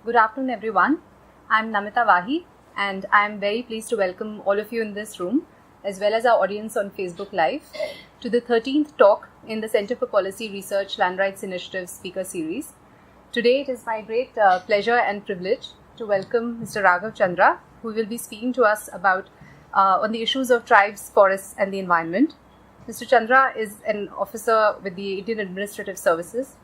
Good afternoon, everyone. I'm Namita Wahi, and I'm very pleased to welcome all of you in this room, as well as our audience on Facebook Live, to the 13th talk in the Center for Policy Research Land Rights Initiative Speaker Series. Today, it is my great pleasure and privilege to welcome Mr. Raghav Chandra, who will be speaking to us about on the issues of tribes, forests, and the environment. Mr. Chandra is an officer with the Indian Administrative Services,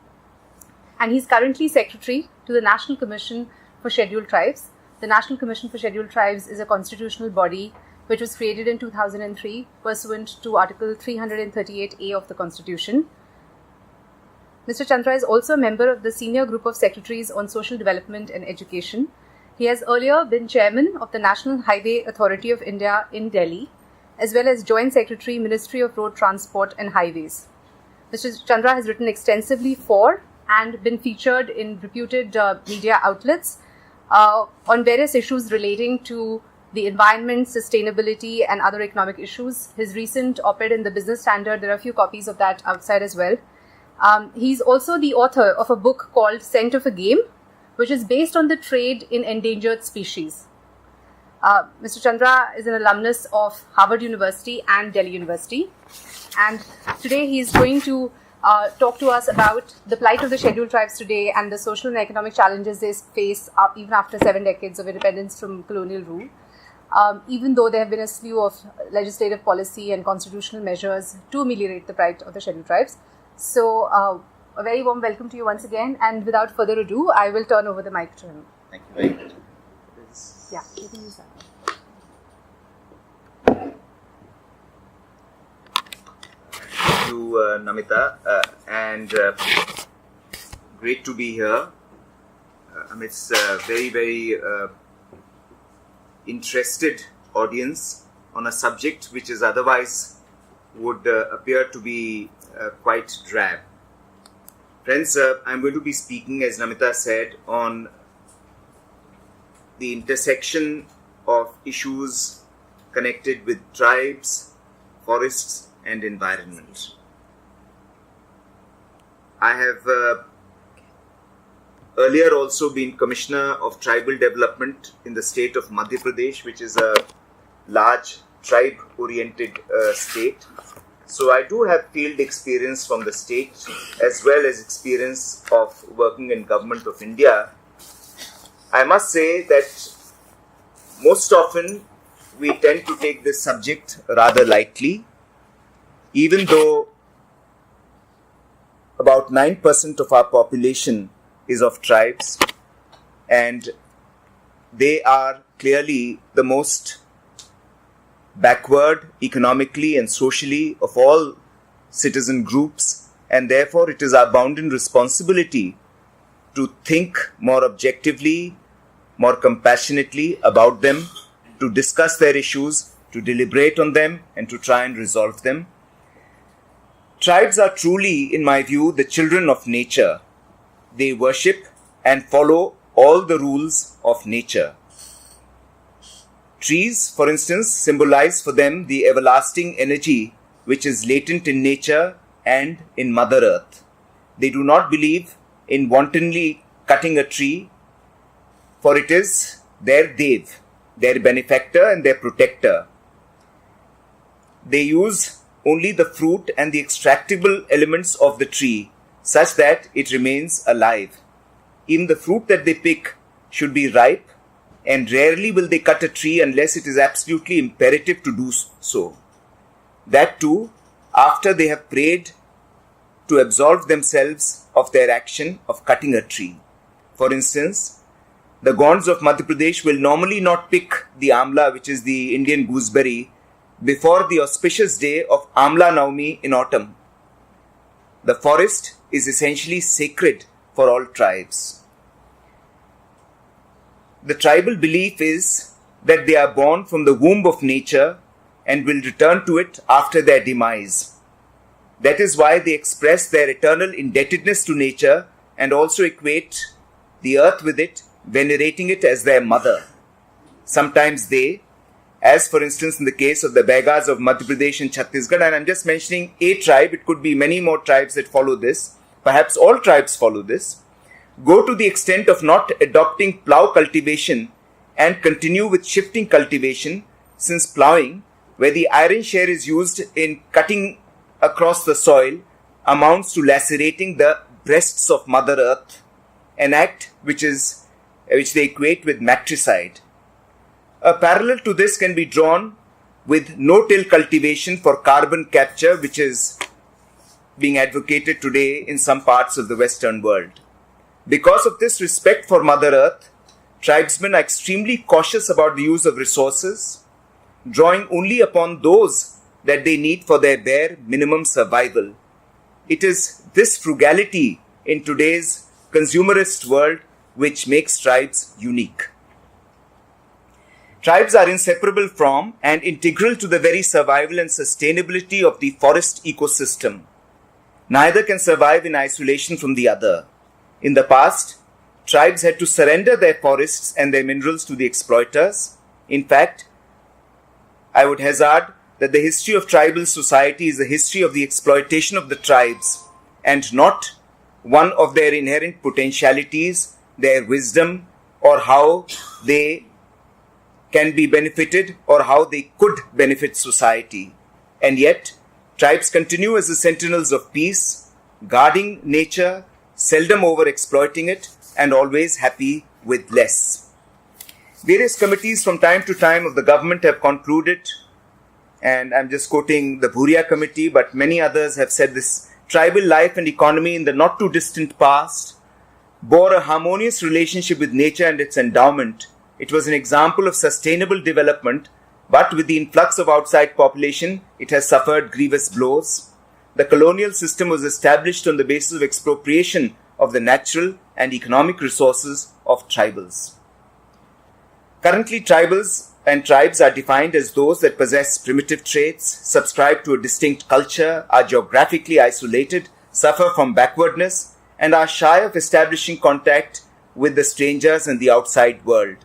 and he's currently Secretary to the National Commission for Scheduled Tribes. The National Commission for Scheduled Tribes is a constitutional body which was created in 2003 pursuant to Article 338A of the Constitution. Mr. Chandra is also a member of the Senior Group of Secretaries on Social Development and Education. He has earlier been Chairman of the National Highway Authority of India in Delhi, as well as Joint Secretary, Ministry of Road Transport and Highways. Mr. Chandra has written extensively for and been featured in reputed media outlets on various issues relating to the environment, sustainability, and other economic issues. His recent op-ed in the Business Standard, there are a few copies of that outside as well. He's also the author of a book called Scent of a Game, which is based on the trade in endangered species. Mr. Chandra is an alumnus of Harvard University and Delhi University. And today he is going to talk to us about the plight of the scheduled tribes today and the social and economic challenges they face even after 7 decades of independence from colonial rule. Even though there have been a slew of legislative policy and constitutional measures to ameliorate the plight of the scheduled tribes. So, a very warm welcome to you once again. And without further ado, I will turn over the mic to him. Thank you very much. Yeah, you can use that. Thank you, Namita, and great to be here amidst a very, very interested audience on a subject which is otherwise would appear to be quite drab. Friends, I'm going to be speaking, as Namita said, on the intersection of issues connected with tribes, forests, and environment. I have earlier also been Commissioner of Tribal Development in the state of Madhya Pradesh, which is a large tribe-oriented state. So I do have field experience from the state as well as experience of working in Government of India. I must say that most often we tend to take this subject rather lightly, even though about 9% of our population is of tribes, and they are clearly the most backward economically and socially of all citizen groups, and therefore it is our bounden responsibility to think more objectively, more compassionately about them, to discuss their issues, to deliberate on them, and to try and resolve them. Tribes are truly, in my view, the children of nature. They worship and follow all the rules of nature. Trees, for instance, symbolize for them the everlasting energy which is latent in nature and in Mother Earth. They do not believe in wantonly cutting a tree, for it is their Dev, their benefactor and their protector. They use only the fruit and the extractable elements of the tree such that it remains alive. Even the fruit that they pick should be ripe, and rarely will they cut a tree unless it is absolutely imperative to do so. That too, after they have prayed to absolve themselves of their action of cutting a tree. For instance, the Gonds of Madhya Pradesh will normally not pick the amla, which is the Indian gooseberry, before the auspicious day of Amla Navami in autumn. The forest is essentially sacred for all tribes. The tribal belief is that they are born from the womb of nature and will return to it after their demise. That is why they express their eternal indebtedness to nature and also equate the earth with it, venerating it as their mother. Sometimes they, as for instance in the case of the Begas of Madhya Pradesh and Chhattisgarh, and I'm just mentioning a tribe, it could be many more tribes that follow this, perhaps all tribes follow this. go to the extent of not adopting plough cultivation and continue with shifting cultivation, since ploughing, where the iron share is used in cutting across the soil, amounts to lacerating the breasts of Mother Earth, an act which they equate with matricide. A parallel to this can be drawn with no-till cultivation for carbon capture, which is being advocated today in some parts of the Western world. Because of this respect for Mother Earth, tribesmen are extremely cautious about the use of resources, drawing only upon those that they need for their bare minimum survival. It is this frugality in today's consumerist world which makes tribes unique. Tribes are inseparable from and integral to the very survival and sustainability of the forest ecosystem. Neither can survive in isolation from the other. In the past, tribes had to surrender their forests and their minerals to the exploiters. In fact, I would hazard that the history of tribal society is the history of the exploitation of the tribes and not one of their inherent potentialities, their wisdom, or how they can be benefited or how they could benefit society. And yet, tribes continue as the sentinels of peace, guarding nature, seldom over-exploiting it, and always happy with less. Various committees from time to time of the government have concluded, and I'm just quoting the Bhuria committee, but many others have said this: tribal life and economy in the not too distant past bore a harmonious relationship with nature and its endowment. It was an example of sustainable development, but with the influx of outside population, it has suffered grievous blows. The colonial system was established on the basis of expropriation of the natural and economic resources of tribals. Currently, tribals and tribes are defined as those that possess primitive traits, subscribe to a distinct culture, are geographically isolated, suffer from backwardness, and are shy of establishing contact with the strangers and the outside world.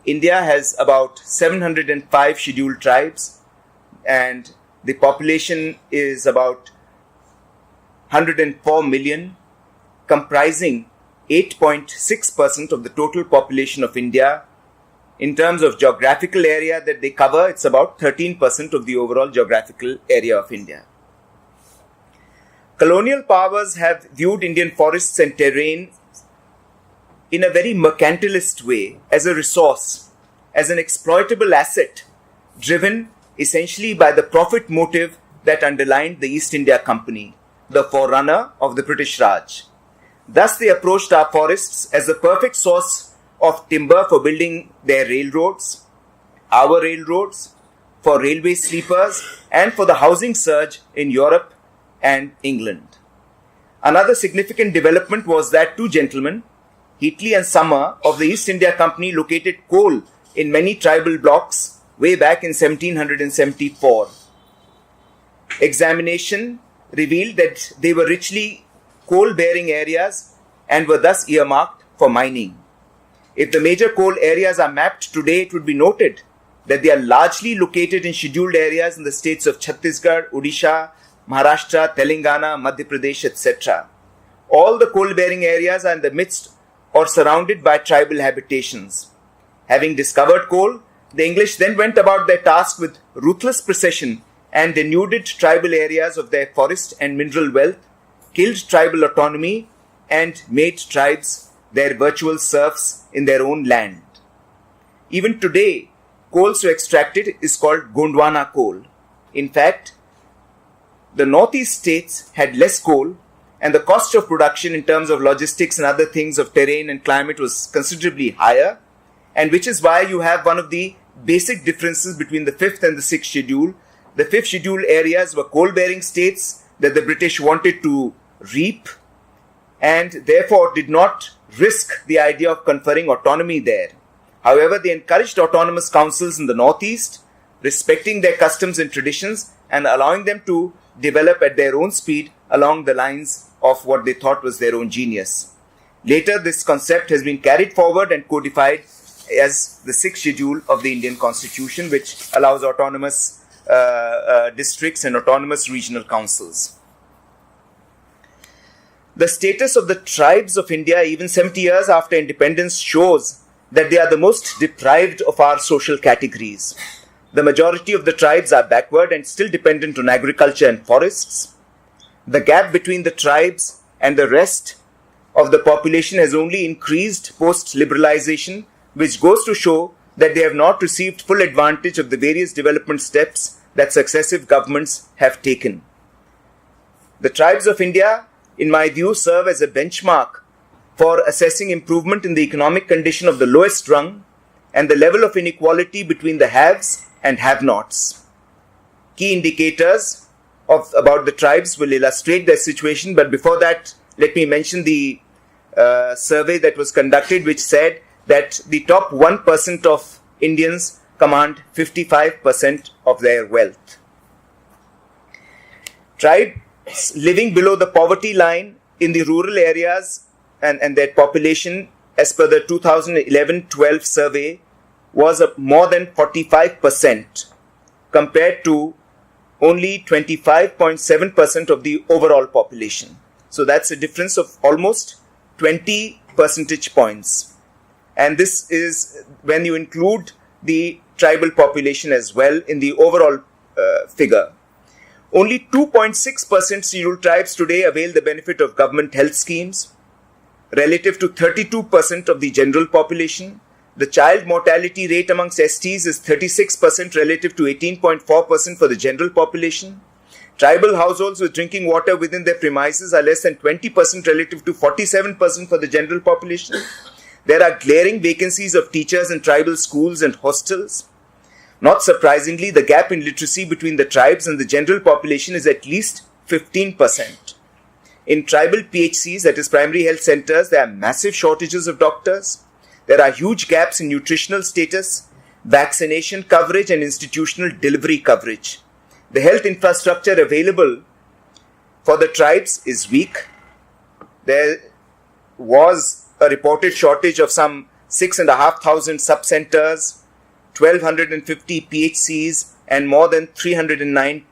India has about 705 scheduled tribes, and the population is about 104 million, comprising 8.6% of the total population of India. In terms of geographical area that they cover, it's about 13% of the overall geographical area of India. Colonial powers have viewed Indian forests and terrain in a very mercantilist way, as a resource, as an exploitable asset, driven essentially by the profit motive that underlined the East India Company, the forerunner of the British Raj. Thus, they approached our forests as the perfect source of timber for building their railroads, our railroads, for railway sleepers, and for the housing surge in Europe and England. Another significant development was that two gentlemen, Heatley and Summer of the East India Company, located coal in many tribal blocks way back in 1774. Examination revealed that they were richly coal-bearing areas and were thus earmarked for mining. If the major coal areas are mapped today, it would be noted that they are largely located in scheduled areas in the states of Chhattisgarh, Odisha, Maharashtra, Telangana, Madhya Pradesh, etc. All the coal-bearing areas are in the midst or surrounded by tribal habitations. Having discovered coal, the English then went about their task with ruthless precision and denuded tribal areas of their forest and mineral wealth, killed tribal autonomy, and made tribes their virtual serfs in their own land. Even today, coal so extracted is called Gondwana coal. In fact, the northeast states had less coal, and the cost of production in terms of logistics and other things of terrain and climate was considerably higher, and which is why you have one of the basic differences between the 5th and the 6th schedule. The 5th schedule areas were coal-bearing states that the British wanted to reap, and therefore did not risk the idea of conferring autonomy there. However, they encouraged autonomous councils in the northeast, respecting their customs and traditions and allowing them to develop at their own speed along the lines of what they thought was their own genius. Later, this concept has been carried forward and codified as the 6th schedule of the Indian Constitution, which allows autonomous districts and autonomous regional councils. The status of the tribes of India, even 70 years after independence, shows that they are the most deprived of our social categories. The majority of the tribes are backward and still dependent on agriculture and forests. The gap between the tribes and the rest of the population has only increased post-liberalization, which goes to show that they have not received full advantage of the various development steps that successive governments have taken. The tribes of India, in my view, serve as a benchmark for assessing improvement in the economic condition of the lowest rung and the level of inequality between the haves and have-nots. Key indicators about the tribes will illustrate their situation, but before that, let me mention the survey that was conducted, which said that the top 1% of Indians command 55% of their wealth. Tribes living below the poverty line in the rural areas and their population, as per the 2011-12 survey, was more than 45% compared to only 25.7% of the overall population. So that's a difference of almost 20 percentage points. And this is when you include the tribal population as well in the overall figure. Only 2.6% scheduled tribes today avail the benefit of government health schemes, relative to 32% of the general population. The child mortality rate amongst STs is 36% relative to 18.4% for the general population. Tribal households with drinking water within their premises are less than 20% relative to 47% for the general population. There are glaring vacancies of teachers in tribal schools and hostels. Not surprisingly, the gap in literacy between the tribes and the general population is at least 15%. In tribal PHCs, that is primary health centers, there are massive shortages of doctors. There are huge gaps in nutritional status, vaccination coverage and institutional delivery coverage. The health infrastructure available for the tribes is weak. There was a reported shortage of some 6,500 sub-centers, 1,250 PHCs and more than 309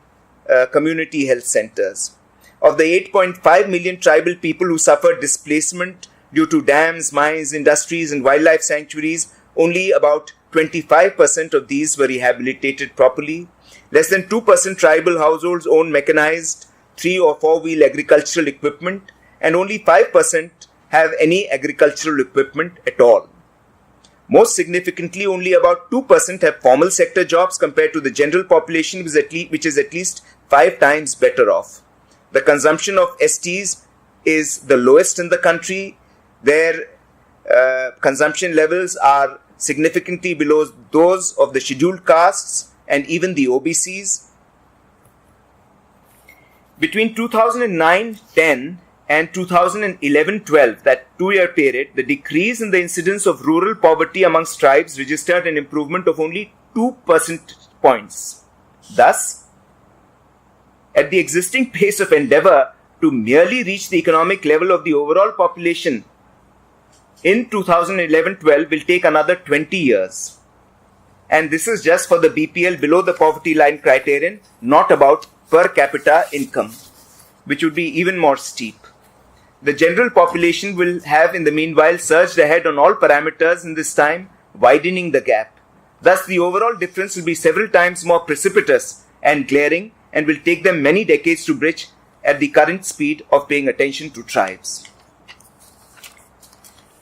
community health centers. Of the 8.5 million tribal people who suffered displacement due to dams, mines, industries and wildlife sanctuaries, only about 25% of these were rehabilitated properly. Less than 2% tribal households own mechanized 3 or 4-wheel agricultural equipment, and only 5% have any agricultural equipment at all. Most significantly, only about 2% have formal sector jobs compared to the general population, which is at least 5 times better off. The consumption of STs is the lowest in the country. Their consumption levels are significantly below those of the scheduled castes and even the OBCs. Between 2009-10 and 2011-12, that 2-year period, the decrease in the incidence of rural poverty amongst tribes registered an improvement of only 2 percentage points. Thus, at the existing pace of endeavor to merely reach the economic level of the overall population in 2011-12 will take another 20 years. And this is just for the BPL below the poverty line criterion, not about per capita income, which would be even more steep. The general population will have in the meanwhile surged ahead on all parameters in this time, widening the gap. Thus, the overall difference will be several times more precipitous and glaring and will take them many decades to bridge at the current speed of paying attention to tribes.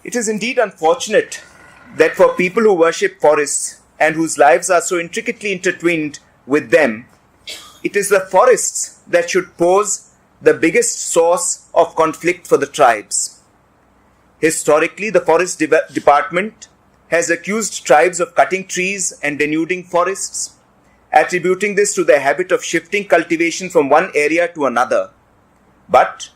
It is indeed unfortunate that for people who worship forests and whose lives are so intricately intertwined with them, it is the forests that should pose the biggest source of conflict for the tribes. Historically, the Forest Department has accused tribes of cutting trees and denuding forests, attributing this to their habit of shifting cultivation from one area to another. But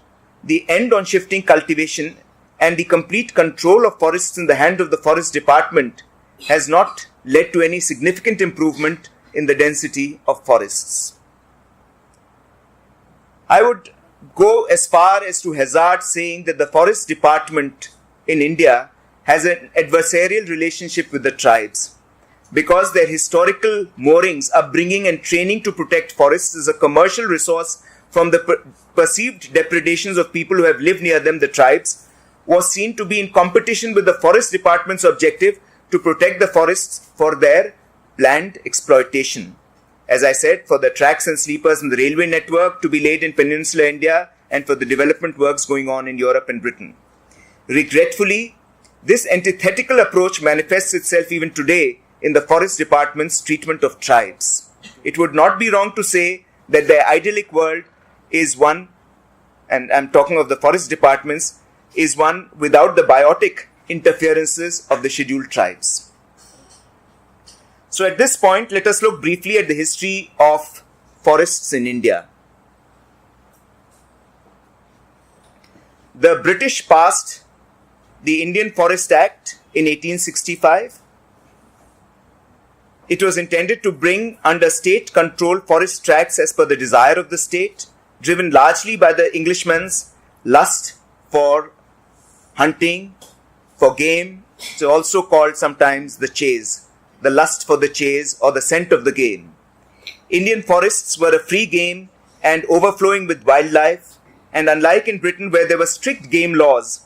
the end on shifting cultivation and the complete control of forests in the hand of the Forest Department has not led to any significant improvement in the density of forests. I would go as far as to hazard saying that the Forest Department in India has an adversarial relationship with the tribes, because their historical moorings, upbringing and training to protect forests is a commercial resource from the perceived depredations of people who have lived near them, the tribes, was seen to be in competition with the forest department's objective to protect the forests for their planned exploitation. As I said, for the tracks and sleepers in the railway network to be laid in peninsular India and for the development works going on in Europe and Britain. Regretfully, this antithetical approach manifests itself even today in the forest department's treatment of tribes. It would not be wrong to say that the idyllic world is one, and I'm talking of the forest departments, is one without the biotic interferences of the scheduled tribes. So at this point, let us look briefly at the history of forests in India. The British passed the Indian Forest Act in 1865. It was intended to bring under state control forest tracts as per the desire of the state, driven largely by the Englishman's lust for hunting, for game. It's also called sometimes the chase, the lust for the chase or the scent of the game. Indian forests were a free game and overflowing with wildlife, and unlike in Britain where there were strict game laws,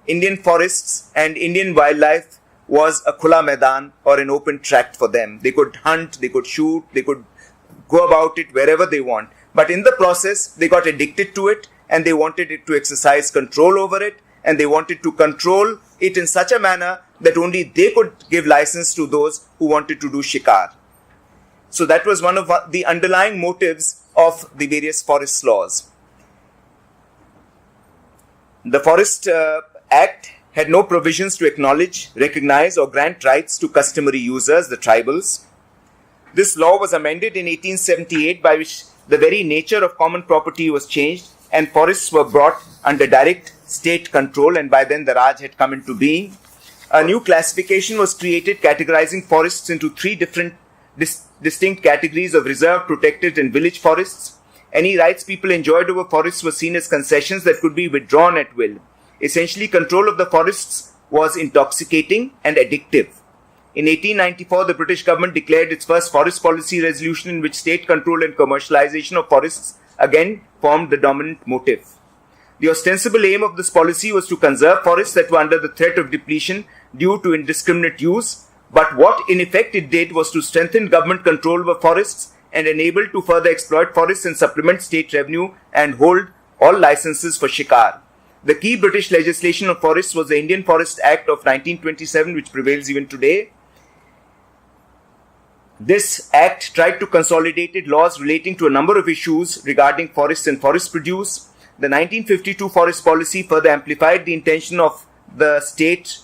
Indian forests and Indian wildlife was a khula maidan or an open tract for them. They could hunt, they could shoot, they could go about it wherever they want. But in the process, they got addicted to it and they wanted it to exercise control over it, and they wanted to control it in such a manner that only they could give license to those who wanted to do shikar. So that was one of the underlying motives of the various forest laws. The Forest Act had no provisions to acknowledge, recognize or grant rights to customary users, the tribals. This law was amended in 1878 by which the very nature of common property was changed and forests were brought under direct state control, and by then the Raj had come into being. A new classification was created categorizing forests into three different distinct categories of reserve, protected and village forests. Any rights people enjoyed over forests were seen as concessions that could be withdrawn at will. Essentially, control of the forests was intoxicating and addictive. In 1894, the British government declared its first forest policy resolution in which state control and commercialization of forests again formed the dominant motive. The ostensible aim of this policy was to conserve forests that were under the threat of depletion due to indiscriminate use, but what in effect it did was to strengthen government control over forests and enable to further exploit forests and supplement state revenue and hold all licenses for shikar. The key British legislation on forests was the Indian Forest Act of 1927, which prevails even today. This act tried to consolidate laws relating to a number of issues regarding forests and forest produce. The 1952 forest policy further amplified the intention of the state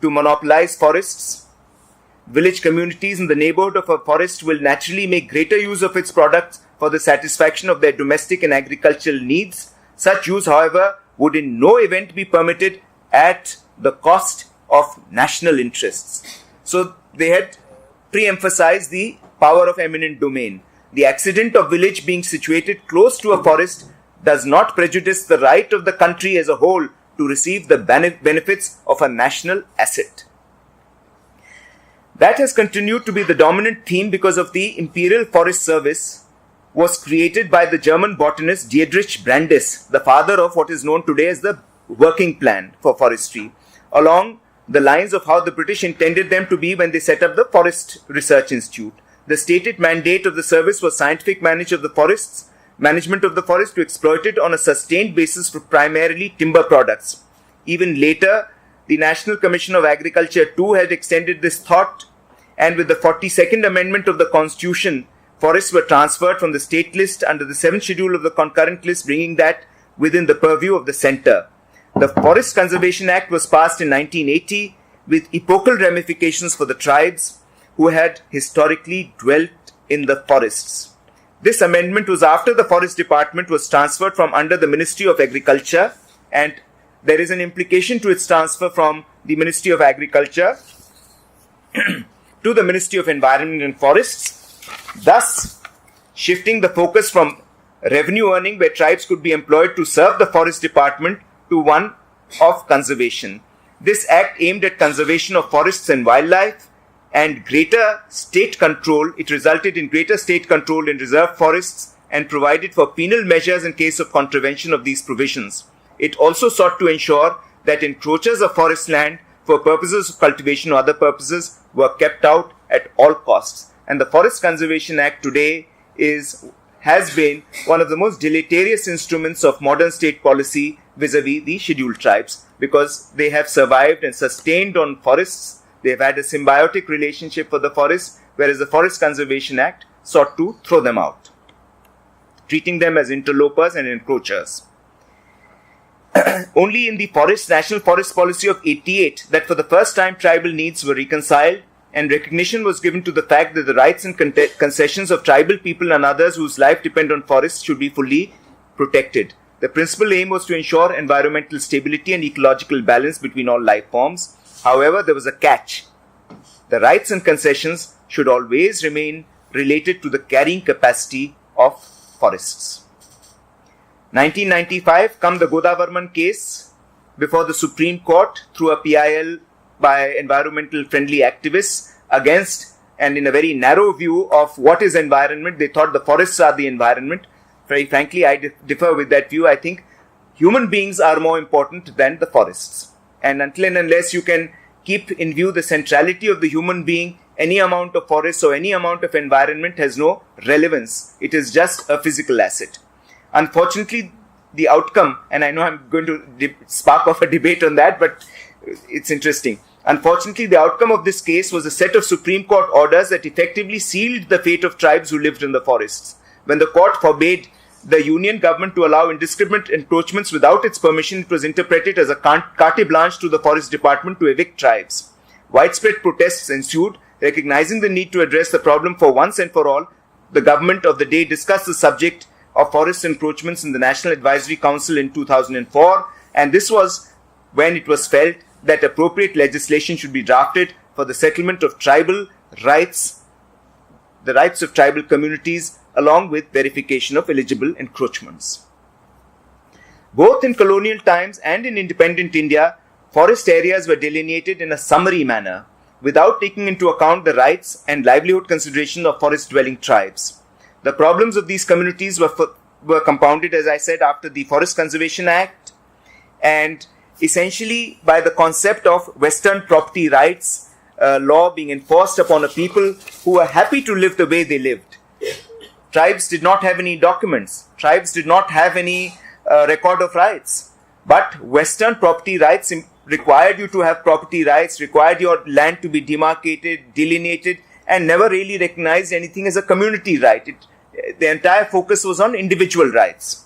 to monopolize forests. Village communities in the neighborhood of a forest will naturally make greater use of its products for the satisfaction of their domestic and agricultural needs. Such use, however, would in no event be permitted at the cost of national interests. So they had pre-emphasized the power of eminent domain. The accident of village being situated close to a forest does not prejudice the right of the country as a whole to receive the benefits of a national asset. That has continued to be the dominant theme because of the Imperial Forest Service was created by the German botanist Dietrich Brandis, the father of what is known today as the working plan for forestry, along the lines of how the British intended them to be when they set up the Forest Research Institute. The stated mandate of the service was scientific management of the forest to exploit it on a sustained basis for primarily timber products. Even later, the National Commission of Agriculture too had extended this thought, and with the 42nd Amendment of the Constitution, forests were transferred from the state list under the 7th schedule of the concurrent list, bringing that within the purview of the centre. The Forest Conservation Act was passed in 1980 with epochal ramifications for the tribes who had historically dwelt in the forests. This amendment was after the Forest Department was transferred from under the Ministry of Agriculture, and there is an implication to its transfer from the Ministry of Agriculture to the Ministry of Environment and Forests, thus shifting the focus from revenue earning where tribes could be employed to serve the Forest Department to one of conservation. This act aimed at conservation of forests and wildlife and greater state control. It resulted in greater state control in reserve forests and provided for penal measures in case of contravention of these provisions. It also sought to ensure that encroachers of forest land for purposes of cultivation or other purposes were kept out at all costs. And the Forest Conservation Act today has been one of the most deleterious instruments of modern state policy vis-a-vis the scheduled tribes, because they have survived and sustained on forests. They have had a symbiotic relationship for the forests, whereas the Forest Conservation Act sought to throw them out, treating them as interlopers and encroachers. Only in the National Forest Policy of 88 that for the first time tribal needs were reconciled and recognition was given to the fact that the rights and concessions of tribal people and others whose life depend on forests should be fully protected. The principal aim was to ensure environmental stability and ecological balance between all life forms. However, there was a catch. The rights and concessions should always remain related to the carrying capacity of forests. 1995 come the Godavarman case before the Supreme Court through a PIL by environmental friendly activists against, and in a very narrow view of what is environment. They thought the forests are the environment. Very frankly, I differ with that view. I think human beings are more important than the forests. And until and unless you can keep in view the centrality of the human being, any amount of forest or any amount of environment has no relevance. It is just a physical asset. Unfortunately, the outcome, and I know I'm going to spark off a debate on that, but it's interesting. Unfortunately, the outcome of this case was a set of Supreme Court orders that effectively sealed the fate of tribes who lived in the forests. When the court forbade the union government to allow indiscriminate encroachments without its permission, it was interpreted as a carte blanche to the forest department to evict tribes. Widespread protests ensued. Recognizing the need to address the problem for once and for all, the government of the day discussed the subject of forest encroachments in the National Advisory Council in 2004, and this was when it was felt that appropriate legislation should be drafted for the settlement of tribal rights, the rights of tribal communities, along with verification of eligible encroachments. Both in colonial times and in independent India, forest areas were delineated in a summary manner, without taking into account the rights and livelihood consideration of forest-dwelling tribes. The problems of these communities were compounded, as I said, after the Forest Conservation Act, and essentially by the concept of Western property rights law being enforced upon a people who were happy to live the way they lived. Tribes did not have any documents. Tribes did not have any record of rights. But Western property rights required you to have property rights, required your land to be demarcated, delineated, and never really recognized anything as a community right. The entire focus was on individual rights.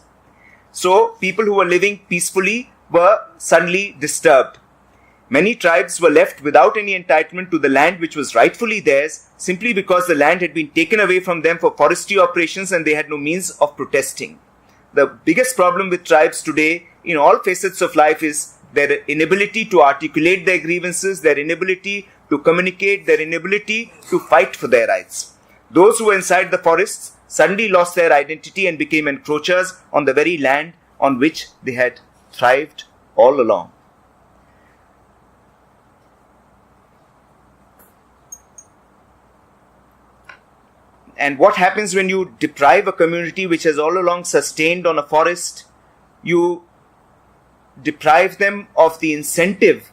So people who were living peacefully were suddenly disturbed. Many tribes were left without any entitlement to the land which was rightfully theirs, simply because the land had been taken away from them for forestry operations and they had no means of protesting. The biggest problem with tribes today in all facets of life is their inability to articulate their grievances, their inability to communicate, their inability to fight for their rights. Those who were inside the forests suddenly lost their identity and became encroachers on the very land on which they had thrived all along. And what happens when you deprive a community which has all along sustained on a forest? You deprive them of the incentive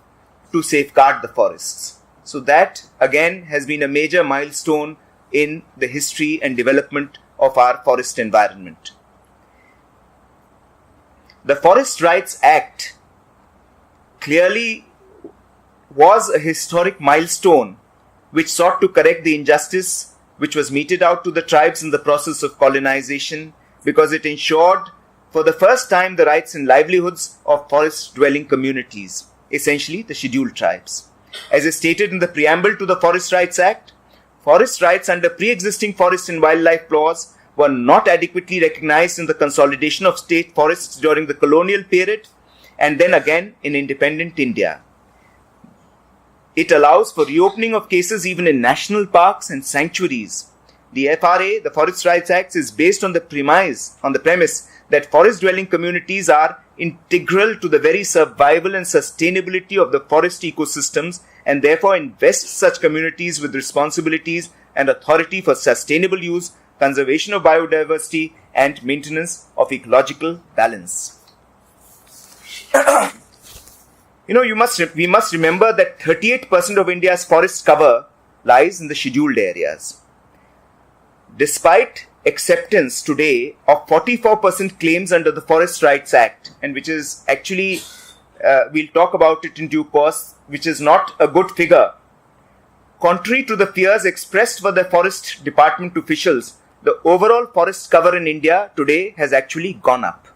to safeguard the forests. So that again has been a major milestone in the history and development of our forest environment. The Forest Rights Act clearly was a historic milestone which sought to correct the injustice which was meted out to the tribes in the process of colonization, because it ensured for the first time the rights and livelihoods of forest-dwelling communities, essentially the scheduled tribes. As is stated in the preamble to the Forest Rights Act, forest rights under pre-existing forest and wildlife laws were not adequately recognized in the consolidation of state forests during the colonial period and then again in independent India. It allows for reopening of cases even in national parks and sanctuaries. The FRA, the Forest Rights Act, is based on the premise that forest-dwelling communities are integral to the very survival and sustainability of the forest ecosystems and therefore invests such communities with responsibilities and authority for sustainable use conservation of biodiversity, and maintenance of ecological balance. We must remember that 38% of India's forest cover lies in the scheduled areas. Despite acceptance today of 44% claims under the Forest Rights Act, and which is actually, we'll talk about it in due course, which is not a good figure. Contrary to the fears expressed by the Forest Department officials, the overall forest cover in India today has actually gone up.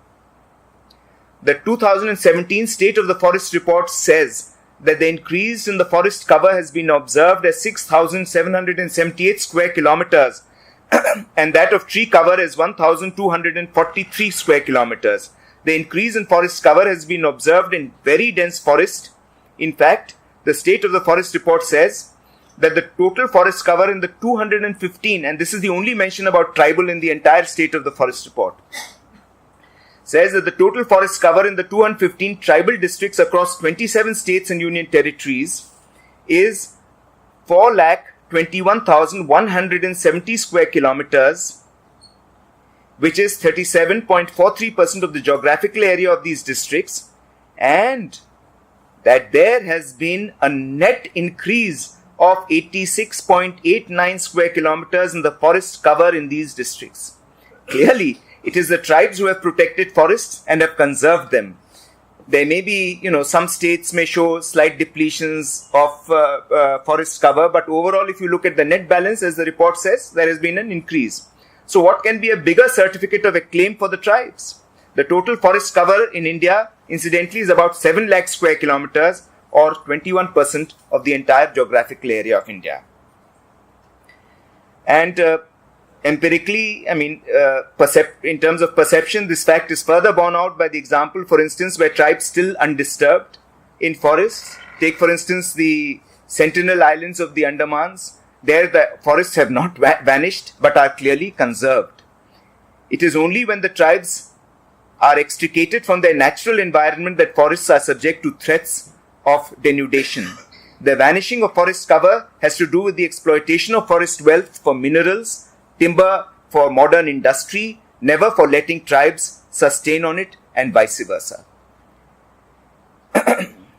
The 2017 State of the Forest Report says that the increase in the forest cover has been observed as 6,778 square kilometers and that of tree cover is 1,243 square kilometers. The increase in forest cover has been observed in very dense forest. In fact, the State of the Forest Report says that the total forest cover in the 215, and this is the only mention about tribal in the entire State of the Forest Report, says that the total forest cover in the 215 tribal districts across 27 states and union territories is 4,21,170 square kilometers, which is 37.43% of the geographical area of these districts, and that there has been a net increase of 86.89 square kilometers in the forest cover in these districts. Clearly, it is the tribes who have protected forests and have conserved them. There may be, some states may show slight depletions of forest cover, but overall, if you look at the net balance, as the report says, there has been an increase. So what can be a bigger certificate of acclaim for the tribes? The total forest cover in India, incidentally, is about 7 lakh square kilometers, or 21% of the entire geographical area of India. And empirically, in terms of perception, this fact is further borne out by the example, for instance, where tribes still undisturbed in forests. Take, for instance, the Sentinel Islands of the Andamans. There, the forests have not vanished, but are clearly conserved. It is only when the tribes are extricated from their natural environment that forests are subject to threats of denudation. The vanishing of forest cover has to do with the exploitation of forest wealth for minerals, timber for modern industry, never for letting tribes sustain on it, and vice versa.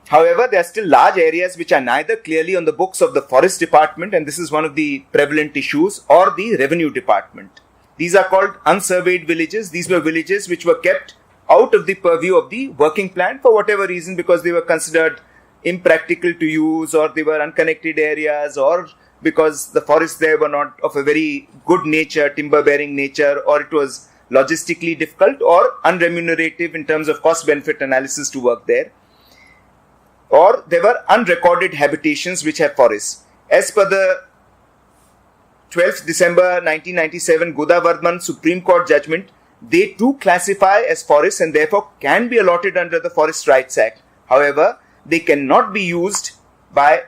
However, there are still large areas which are neither clearly on the books of the Forest Department, and this is one of the prevalent issues, or the Revenue Department. These are called unsurveyed villages. These were villages which were kept out of the purview of the working plan for whatever reason, because they were considered impractical to use, or they were unconnected areas, or because the forests there were not of a very good nature, timber-bearing nature, or it was logistically difficult or unremunerative in terms of cost-benefit analysis to work there. Or there were unrecorded habitations which have forests. As per the 12th December 1997 Godavardhan Supreme Court judgment, they too classify as forests and therefore can be allotted under the Forest Rights Act. However, they cannot be used by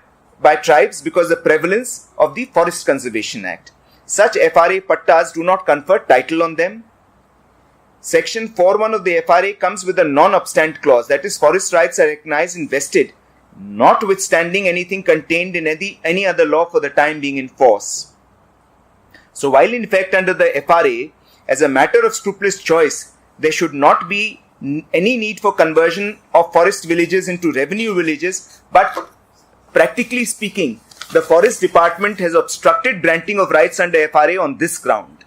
tribes because of the prevalence of the Forest Conservation Act. Such FRA pattas do not confer title on them. Section 4.1 of the FRA comes with a non-obstant clause, that is, forest rights are recognized and vested, notwithstanding anything contained in any other law for the time being in force. So while in effect under the FRA, as a matter of scrupulous choice, there should not be any need for conversion of forest villages into revenue villages, but practically speaking, the Forest Department has obstructed granting of rights under FRA on this ground.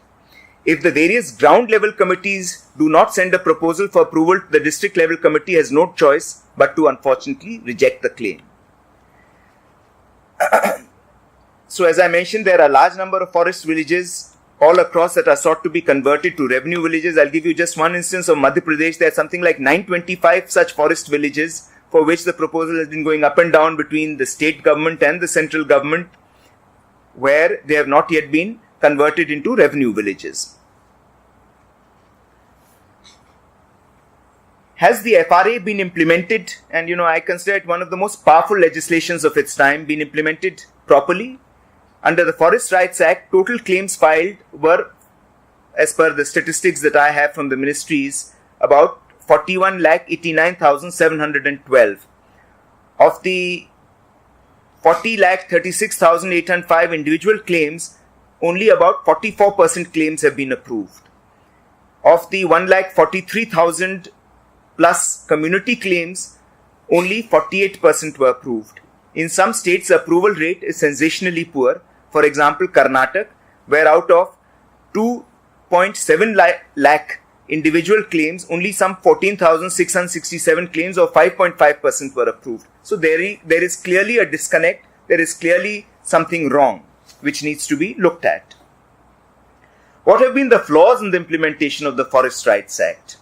If the various ground level committees do not send a proposal for approval, the district level committee has no choice but to unfortunately reject the claim. So as I mentioned, there are a large number of forest villages all across that are sought to be converted to revenue villages. I'll give you just one instance of Madhya Pradesh. There are something like 925 such forest villages for which the proposal has been going up and down between the state government and the central government, where they have not yet been converted into revenue villages. Has the FRA been implemented, and I consider it one of the most powerful legislations of its time, been implemented properly? Under the Forest Rights Act, total claims filed were, as per the statistics that I have from the ministries, about 41,89,712. Of the 40,36,805 individual claims, only about 44% claims have been approved. Of the 1,43,000 plus community claims, only 48% were approved. In some states, the approval rate is sensationally poor. For example, Karnataka, where out of 2.7 lakh individual claims, only some 14,667 claims or 5.5% were approved. So there is clearly a disconnect. There is clearly something wrong which needs to be looked at. What have been the flaws in the implementation of the Forest Rights Act?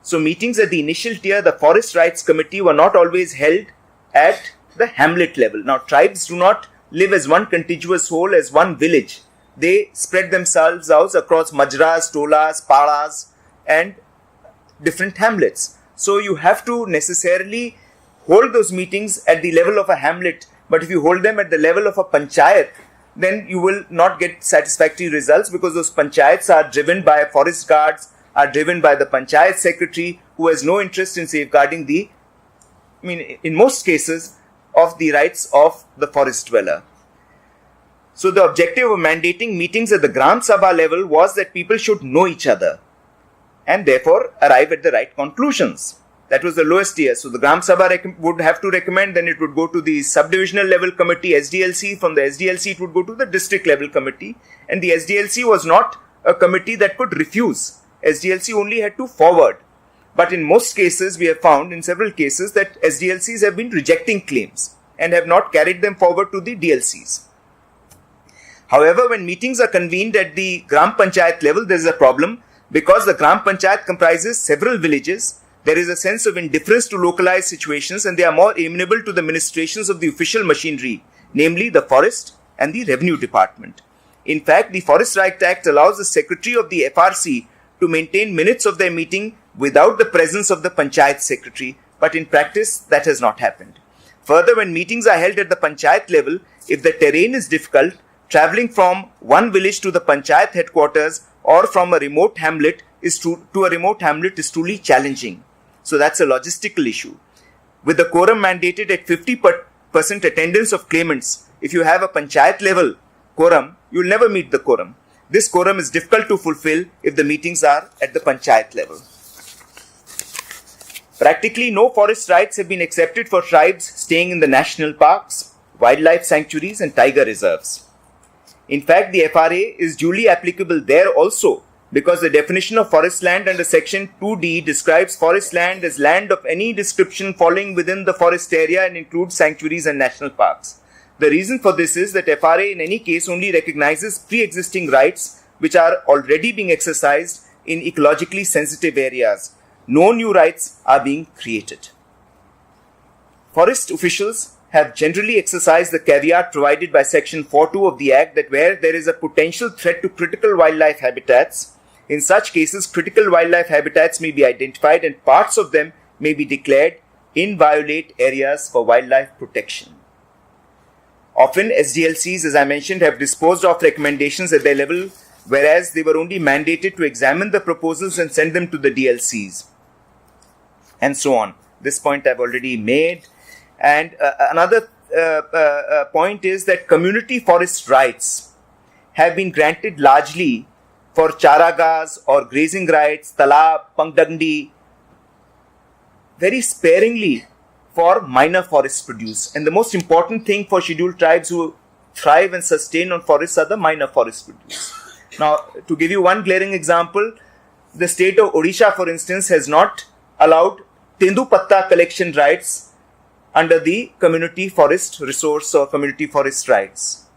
So meetings at the initial tier, the Forest Rights Committee, were not always held at the hamlet level. Now, tribes do not live as one contiguous whole, as one village. They spread themselves out across majras, tolas, paras, and different hamlets. So you have to necessarily hold those meetings at the level of a hamlet. But if you hold them at the level of a panchayat, then you will not get satisfactory results, because those panchayats are driven by forest guards, are driven by the panchayat secretary, who has no interest in safeguarding in most cases, of the rights of the forest dweller. So the objective of mandating meetings at the Gram Sabha level was that people should know each other and therefore arrive at the right conclusions. That was the lowest tier. So the Gram Sabha would have to recommend, then it would go to the subdivisional level committee, SDLC. From the SDLC, it would go to the district level committee. And the SDLC was not a committee that could refuse. SDLC only had to forward. But in most cases, we have found in several cases that SDLCs have been rejecting claims and have not carried them forward to the DLCs. However, when meetings are convened at the Gram Panchayat level, there is a problem, because the Gram Panchayat comprises several villages. There is a sense of indifference to localized situations, and they are more amenable to the ministrations of the official machinery, namely the forest and the revenue department. In fact, the Forest Rights Act allows the secretary of the FRC to maintain minutes of their meeting without the presence of the Panchayat secretary, but in practice that has not happened. Further, when meetings are held at the Panchayat level, if the terrain is difficult, travelling from one village to the Panchayat headquarters or from a remote hamlet is truly challenging. So that's a logistical issue. With the quorum mandated at 50% attendance of claimants, if you have a Panchayat level quorum, you will never meet the quorum. This quorum is difficult to fulfill if the meetings are at the Panchayat level. Practically no forest rights have been accepted for tribes staying in the national parks, wildlife sanctuaries and tiger reserves. In fact, the FRA is duly applicable there also, because the definition of forest land under section 2D describes forest land as land of any description falling within the forest area and includes sanctuaries and national parks. The reason for this is that FRA in any case only recognizes pre-existing rights which are already being exercised in ecologically sensitive areas. No new rights are being created. Forest officials have generally exercised the caveat provided by section 4.2 of the Act that where there is a potential threat to critical wildlife habitats, in such cases critical wildlife habitats may be identified and parts of them may be declared inviolate areas for wildlife protection. Often SDLCs, as I mentioned, have disposed of recommendations at their level, whereas they were only mandated to examine the proposals and send them to the DLCs, and so on. This point I've already made. And another point is that community forest rights have been granted largely for charagas or grazing rights, talab, pangdandi, very sparingly for minor forest produce. And the most important thing for scheduled tribes who thrive and sustain on forests are the minor forest produce. Now, to give you one glaring example, the state of Odisha, for instance, has not allowed tendu patta collection rights under the community forest resource or community forest rights,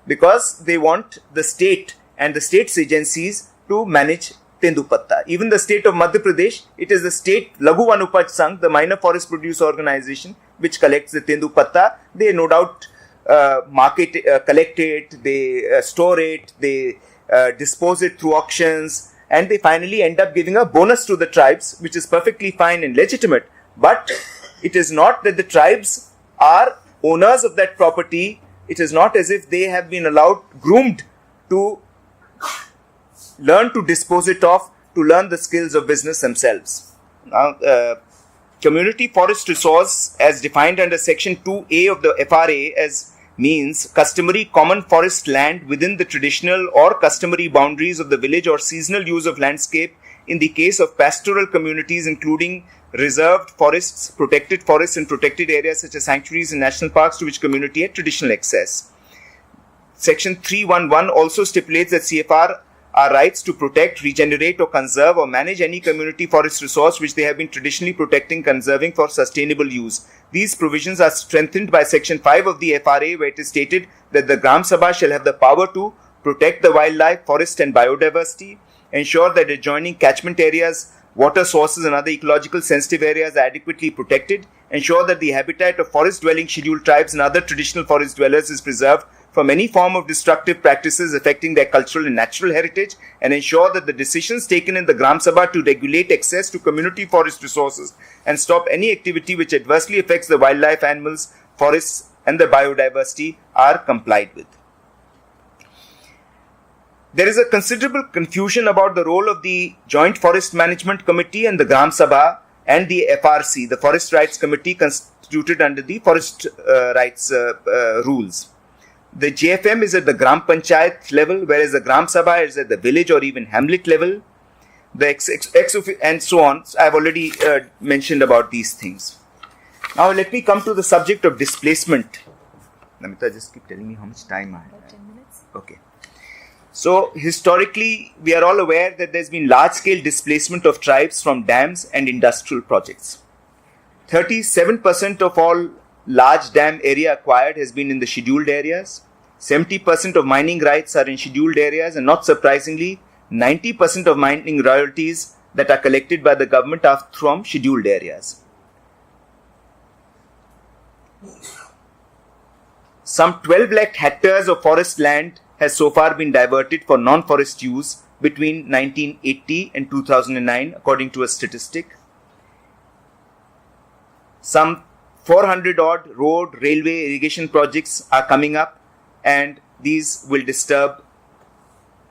because they want the state and the state's agencies to manage tendu patta. Even the state of Madhya Pradesh, it is the state Laghu Vanupaj Sangh, the minor forest produce organization, which collects the tendu patta. They no doubt collect it, they store it, they dispose it through auctions, and they finally end up giving a bonus to the tribes, which is perfectly fine and legitimate. But it is not that the tribes are owners of that property. It is not as if they have been groomed to learn to dispose it off, to learn the skills of business themselves. Now, community forest resource, as defined under section 2A of the FRA, as means customary common forest land within the traditional or customary boundaries of the village or seasonal use of landscape in the case of pastoral communities, including reserved forests, and protected areas such as sanctuaries and national parks to which community had traditional access. Section 311 also stipulates that CFR are rights to protect, regenerate or conserve or manage any community forest resource which they have been traditionally protecting, conserving for sustainable use. These provisions are strengthened by Section 5 of the FRA, where it is stated that the Gram Sabha shall have the power to protect the wildlife, forest and biodiversity, ensure that adjoining catchment areas, water sources and other ecological sensitive areas are adequately protected, ensure that the habitat of forest-dwelling scheduled tribes and other traditional forest dwellers is preserved from any form of destructive practices affecting their cultural and natural heritage, and ensure that the decisions taken in the Gram Sabha to regulate access to community forest resources and stop any activity which adversely affects the wildlife, animals, forests and the biodiversity are complied with. There is a considerable confusion about the role of the Joint Forest Management Committee and the Gram Sabha and the FRC, the Forest Rights Committee constituted under the Forest Rights rules. The JFM is at the Gram Panchayat level, whereas the Gram Sabha is at the village or even hamlet level. And so on. So I have already mentioned about these things. Now let me come to the subject of displacement. Namita, just keep telling me how much time I have. About 10 minutes. Okay. So historically, we are all aware that there has been large-scale displacement of tribes from dams and industrial projects. 37% of all large dam area acquired has been in the scheduled areas. 70% of mining rights are in scheduled areas, and not surprisingly, 90% of mining royalties that are collected by the government are from scheduled areas. Some 12 lakh hectares of forest land has so far been diverted for non-forest use between 1980 and 2009, according to a statistic. Some 400 odd road, railway, irrigation projects are coming up, and these will disturb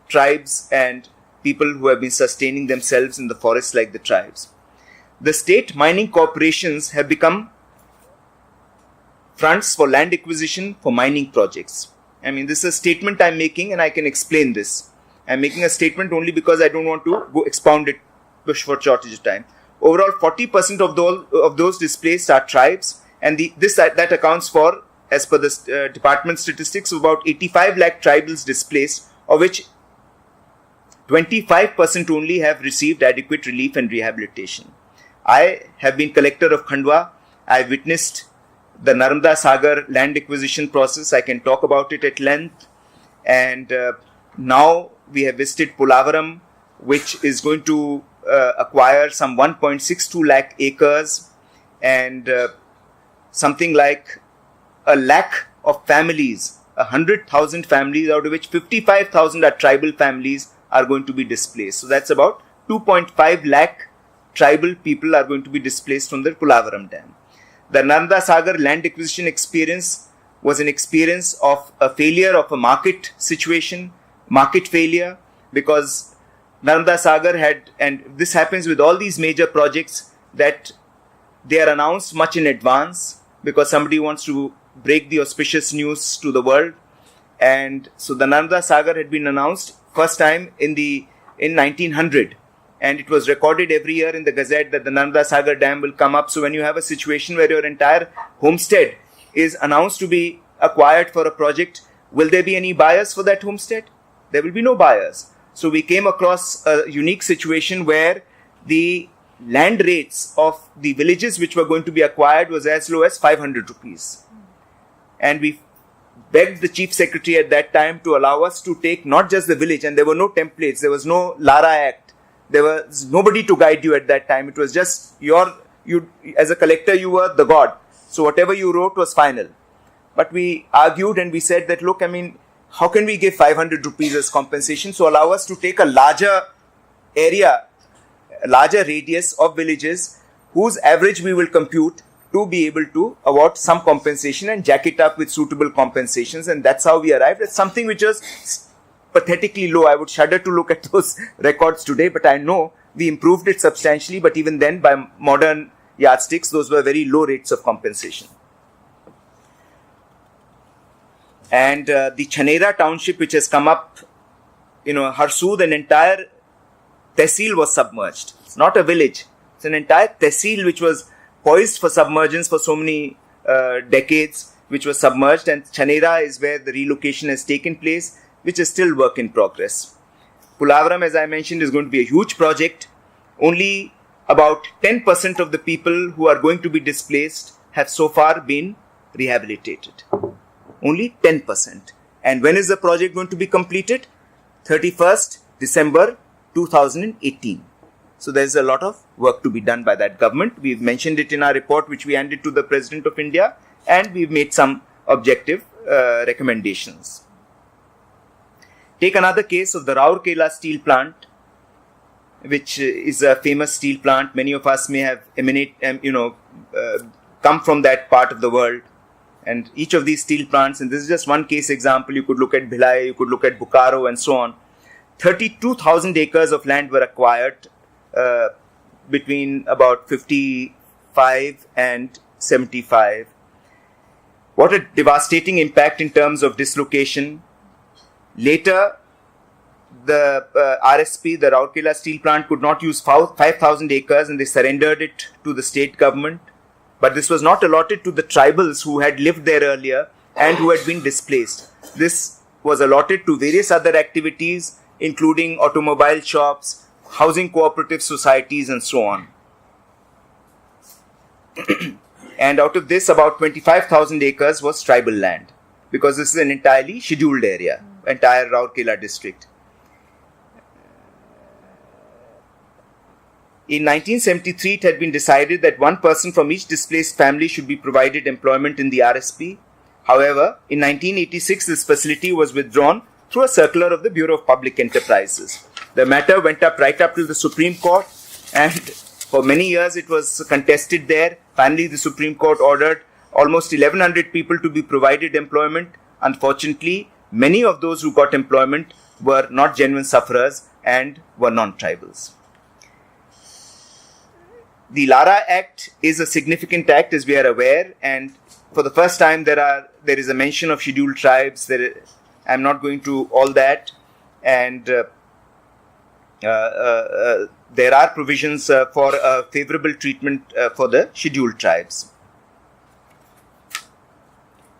tribes and people who have been sustaining themselves in the forest like the tribes. The state mining corporations have become fronts for land acquisition for mining projects. I mean, this is a statement I'm making, and I can explain this. I'm making a statement only because I don't want to go expound it for shortage of time. Overall, 40% of those displaced are tribes, and that accounts for, as per the department statistics, about 85 lakh tribals displaced, of which 25% only have received adequate relief and rehabilitation. I have been collector of Khandwa. I witnessed the Narmada Sagar land acquisition process. I can talk about it at length. And now we have visited Polavaram, which is going to acquire some 1.62 lakh acres, and something like a lakh of families, 100,000 families, out of which 55,000 are tribal families, are going to be displaced. So that's about 2.5 lakh tribal people are going to be displaced from the Polavaram dam. The Narmada Sagar land acquisition experience was an experience of a failure of a market situation, market failure, because Narmada Sagar had, and this happens with all these major projects, that they are announced much in advance because somebody wants to break the auspicious news to the world. And so the Narmada Sagar had been announced first time in 1900. And it was recorded every year in the Gazette that the Narmada Sagar Dam will come up. So when you have a situation where your entire homestead is announced to be acquired for a project, will there be any buyers for that homestead? There will be no buyers. So we came across a unique situation where the land rates of the villages which were going to be acquired was as low as 500 rupees. And we begged the chief secretary at that time to allow us to take not just the village, and there were no templates, there was no Lara Act. There was nobody to guide you at that time. It was just you as a collector, you were the god. So whatever you wrote was final. But we argued and we said that, look, I mean, how can we give 500 rupees as compensation? So allow us to take a larger area, a larger radius of villages whose average we will compute to be able to award some compensation and jack it up with suitable compensations. And that's how we arrived at something which was pathetically low. I would shudder to look at those records today, but I know we improved it substantially. But even then, by modern yardsticks, those were very low rates of compensation. And the Chanera township, which has come up, Harsood, an entire tehsil was submerged. It's not a village. It's an entire tehsil which was poised for submergence for so many decades, which was submerged. And Chanera is where the relocation has taken place, which is still work in progress. Pulavaram, as I mentioned, is going to be a huge project. Only about 10% of the people who are going to be displaced have so far been rehabilitated. Only 10%. And when is the project going to be completed? 31st December 2018. So there's a lot of work to be done by that government. We've mentioned it in our report, which we handed to the President of India, and we've made some objective recommendations. Take another case of the Rourkela steel plant, which is a famous steel plant. Many of us may have come from that part of the world. And each of these steel plants, and this is just one case example, you could look at Bhilai, you could look at Bokaro and so on. 32,000 acres of land were acquired between about 55 and 75. What a devastating impact in terms of dislocation. Later, the RSP, the Rourkela steel plant, could not use 5,000 acres and they surrendered it to the state government. But this was not allotted to the tribals who had lived there earlier and who had been displaced. This was allotted to various other activities, including automobile shops, housing cooperative societies, and so on. And out of this, about 25,000 acres was tribal land, because this is an entirely scheduled area, entire Rourkela district. In 1973, it had been decided that one person from each displaced family should be provided employment in the RSP. However, in 1986, this facility was withdrawn through a circular of the Bureau of Public Enterprises. The matter went right up to the Supreme Court, and for many years it was contested there. Finally, the Supreme Court ordered almost 1,100 people to be provided employment. Unfortunately, many of those who got employment were not genuine sufferers and were non-tribals. The Lara Act is a significant act, as we are aware, and for the first time there is a mention of scheduled tribes. I'm not going to all that, and there are provisions for favorable treatment for the scheduled tribes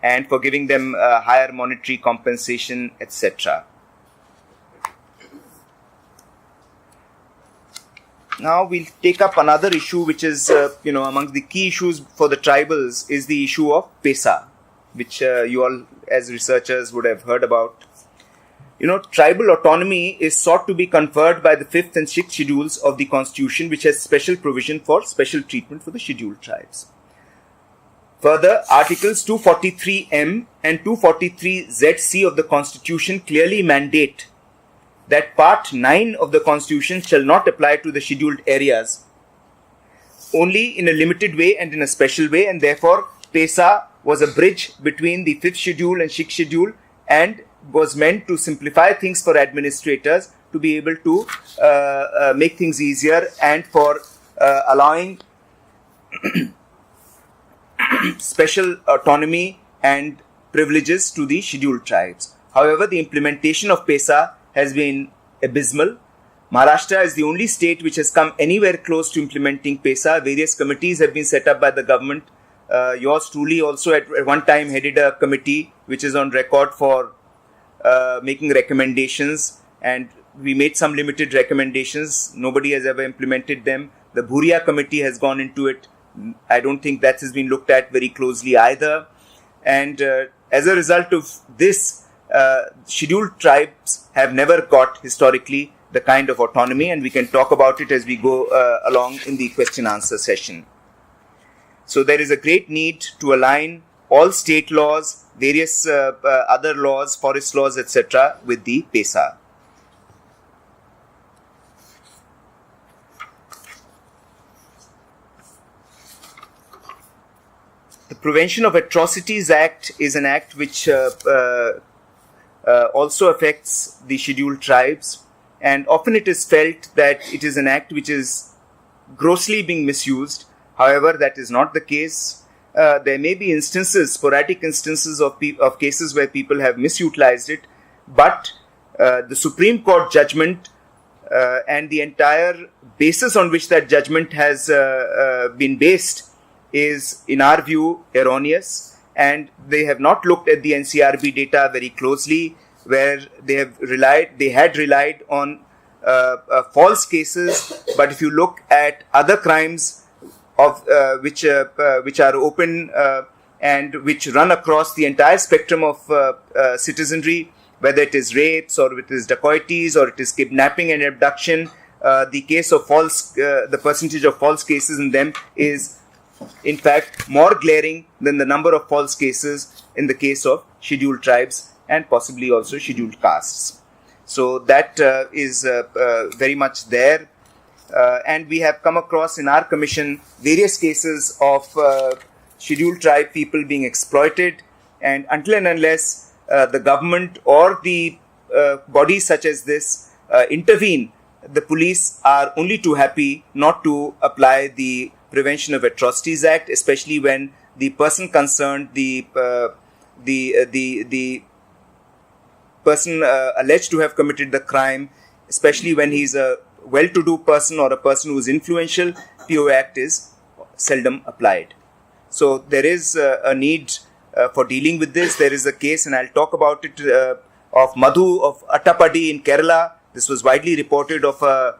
and for giving them higher monetary compensation, etc. Now we'll take up another issue, which is, among the key issues for the tribals is the issue of PESA, which you all as researchers would have heard about. Tribal autonomy is sought to be conferred by the 5th and 6th schedules of the Constitution, which has special provision for special treatment for the scheduled tribes. Further, Articles 243M and 243ZC of the Constitution clearly mandate that Part 9 of the Constitution shall not apply to the scheduled areas, only in a limited way and in a special way, and therefore PESA was a bridge between the 5th schedule and 6th schedule and was meant to simplify things for administrators to be able to make things easier and for allowing special autonomy and privileges to the scheduled tribes. However, the implementation of PESA has been abysmal. Maharashtra is the only state which has come anywhere close to implementing PESA. Various committees have been set up by the government. Yours truly also at one time headed a committee which is on record for making recommendations, and we made some limited recommendations. Nobody has ever implemented them. The Bhuria committee has gone into it. I don't think that has been looked at very closely either. And as a result of this, scheduled tribes have never got historically the kind of autonomy, and we can talk about it as we go along in the question answer session. So there is a great need to align all state laws, various other laws, forest laws, etc. with the PESA. The Prevention of Atrocities Act is an act which also affects the scheduled tribes, and often it is felt that it is an act which is grossly being misused. However, that is not the case. there may be instances, sporadic instances of cases where people have misutilized it, but the Supreme Court judgment and the entire basis on which that judgment has been based is, in our view, erroneous, and they have not looked at the NCRB data very closely, where they had relied on false cases. But if you look at other crimes of which are open and which run across the entire spectrum of citizenry, whether it is rapes or it is dacoities or it is kidnapping and abduction, the percentage of false cases in them is in fact more glaring than the number of false cases in the case of scheduled tribes and possibly also scheduled castes. So that is very much there. And we have come across in our commission various cases of scheduled tribe people being exploited, and until and unless the government or the bodies such as this intervene, the police are only too happy not to apply the Prevention of Atrocities Act, especially when the person concerned, the person alleged to have committed the crime, especially when he's a well-to-do person or a person who is influential, PO Act is seldom applied. So there is a need for dealing with this. There is a case, and I'll talk about it, of Madhu of Attapadi in Kerala. This was widely reported of a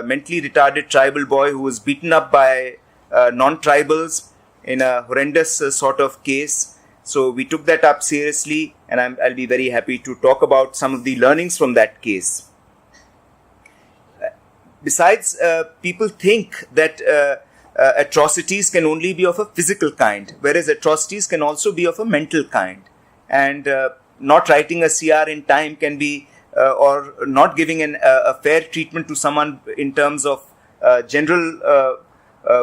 mentally retarded tribal boy who was beaten up by non-tribals in a horrendous sort of case. So we took that up seriously, and I'll be very happy to talk about some of the learnings from that case. Besides, people think that atrocities can only be of a physical kind, whereas atrocities can also be of a mental kind. And not writing a CR in time can be, or not giving a fair treatment to someone in terms of general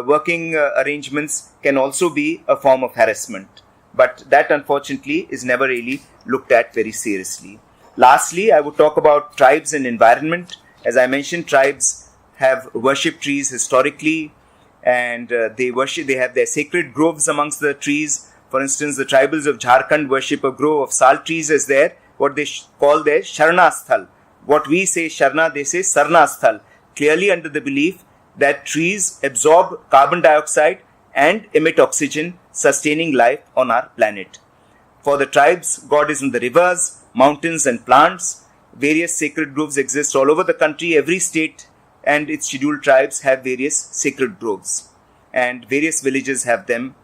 working arrangements can also be a form of harassment. But that, unfortunately, is never really looked at very seriously. Lastly, I would talk about tribes and environment. As I mentioned, tribes have worshipped trees historically, and they have their sacred groves amongst the trees. For instance, the tribals of Jharkhand worship a grove of sal trees as what they call their Sharna Sthal. What we say Sharna, they say Sarna Sthal, clearly under the belief that trees absorb carbon dioxide and emit oxygen, sustaining life on our planet. For the tribes, God is in the rivers, mountains and plants. Various sacred groves exist all over the country. Every state and its scheduled tribes have various sacred groves, and various villages have them.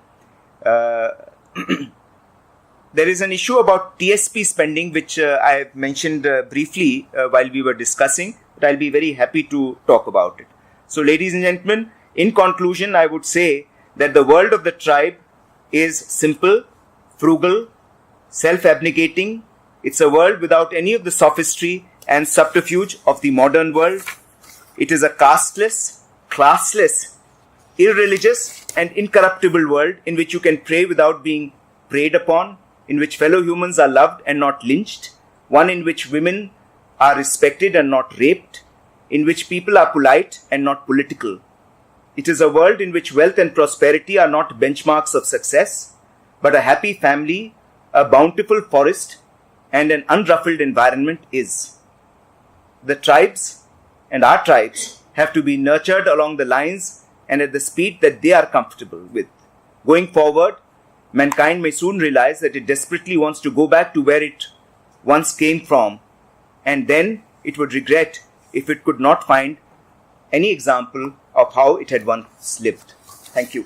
There is an issue about TSP spending, which I have mentioned briefly while we were discussing, but I'll be very happy to talk about it. So, ladies and gentlemen, in conclusion, I would say that the world of the tribe is simple, frugal, self-abnegating. It's a world without any of the sophistry and subterfuge of the modern world. It is a casteless, classless, irreligious and incorruptible world in which you can pray without being preyed upon, in which fellow humans are loved and not lynched, one in which women are respected and not raped, in which people are polite and not political. It is a world in which wealth and prosperity are not benchmarks of success, but a happy family, a bountiful forest, and an unruffled environment is. The tribes and our tribes have to be nurtured along the lines and at the speed that they are comfortable with. Going forward, mankind may soon realize that it desperately wants to go back to where it once came from, and then it would regret if it could not find any example of how it had once lived. Thank you.